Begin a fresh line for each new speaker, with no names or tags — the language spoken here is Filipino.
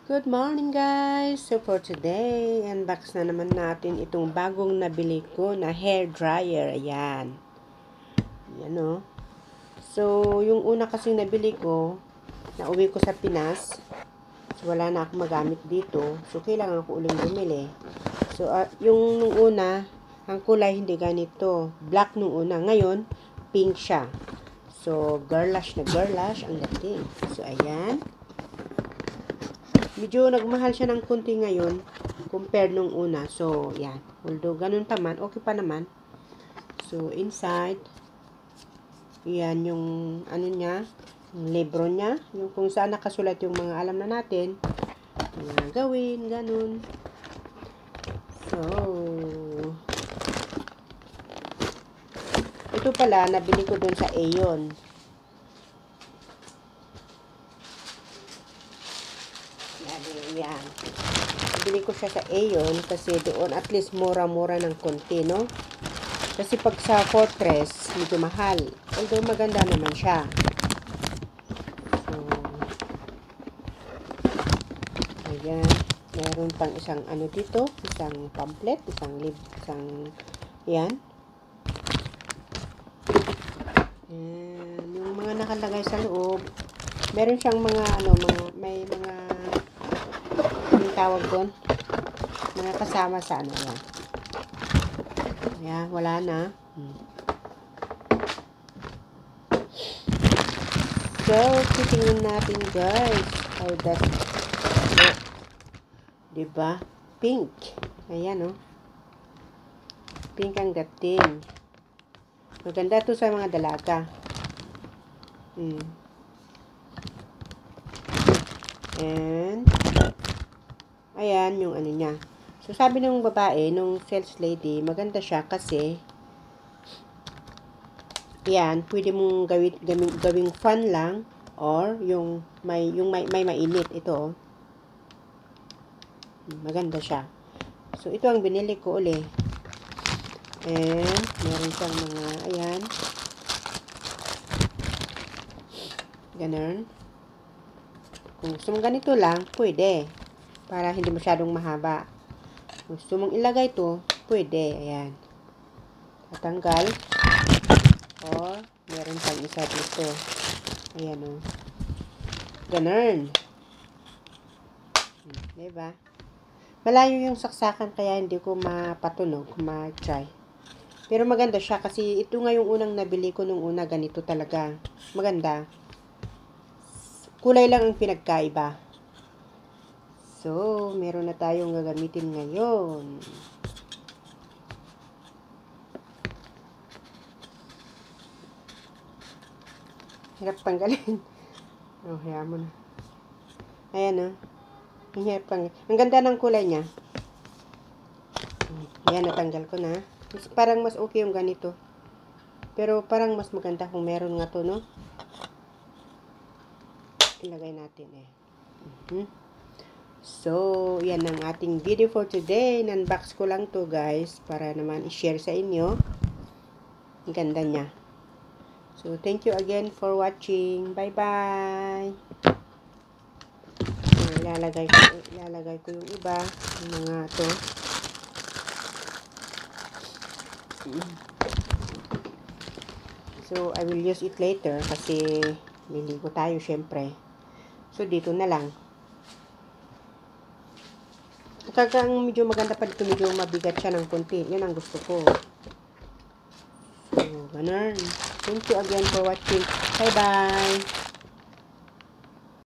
Good morning guys! So for today, unbox na naman natin itong bagong nabili ko na hair dryer. Ayan. Ayan o. So, yung una kasing nabili ko, nauwi ko sa Pinas. So, wala na ako magamit dito. So, kailangan ko uling bumili. So, yung nung una, ang kulay hindi ganito. Black nung una. Ngayon, pink siya. So, girlish na girlish ang dating. So, ayan. Medyo nagmahal siya ng konti ngayon compared nung una. So, yan. Although, ganun pa man, okay pa naman. So, inside, yan yung, ano niya, yung libro niya. Yung kung saan nakasulat yung mga alam na natin. Yung gawin, ganun. So, ito pala, nabili ko dun sa Aeon. Yan. Bili ko siya sa Aeon kasi doon at least mura-mura ng konti, no? Kasi pag sa Fortress, medyo mahal. Although maganda naman siya. So, ayan. Meron pang isang ano dito. Isang pamphlet. Yan. And yung mga nakalagay sa loob, meron siyang mga, may mga tawag doon, mga kasama sa ano yan. Ayan, wala na. So, titingnan natin guys. How does it look? Diba? Pink. Ayan, oh. Pink ang dating. Maganda to sa mga dalaga. And ayan yung ano niya. So, sabi ng babae, nung sales lady, maganda siya kasi yan, pwede mong gawing fan lang or yung may mainit ito. Maganda siya. So, ito ang binili ko uli. And meron siyang mga ayan. Ganun. Kung gusto mong ganito lang, pwede. Para hindi masyadong mahaba. Kung gusto mong ilagay ito, pwede. Ayan. Tatanggal. Or, meron pang isa dito. Ayan o. Ganun. Diba? Malayo yung saksakan kaya hindi ko mapatunog, ma-try. Pero maganda siya kasi ito nga yung unang nabili ko nung una. Ganito talaga. Maganda. Kulay lang ang pinagkaiba. So, meron na tayong gagamitin ngayon. Hirap tanggalin. Oh, hayaan mo na. Ayan, oh. Hirap tanggalin. Ang ganda ng kulay niya. Ayan, natanggal ko na. Parang mas okay yung ganito. Pero parang mas maganda kung meron nga to, no? Ilagay natin, eh. So, yan ang ating video for today. Unbox ko lang to guys para naman i-share sa inyo. Ang ganda niya. So, thank you again for watching. Bye-bye. So, ilalagay ko yung iba. Yung mga to. So, I will use it later kasi liligo tayo syempre. So, dito na lang. Talagang medyo maganda pa dito, medyo mabigat siya ng konti. Yan ang gusto ko. So, ganun. Thank you again for watching. Bye-bye!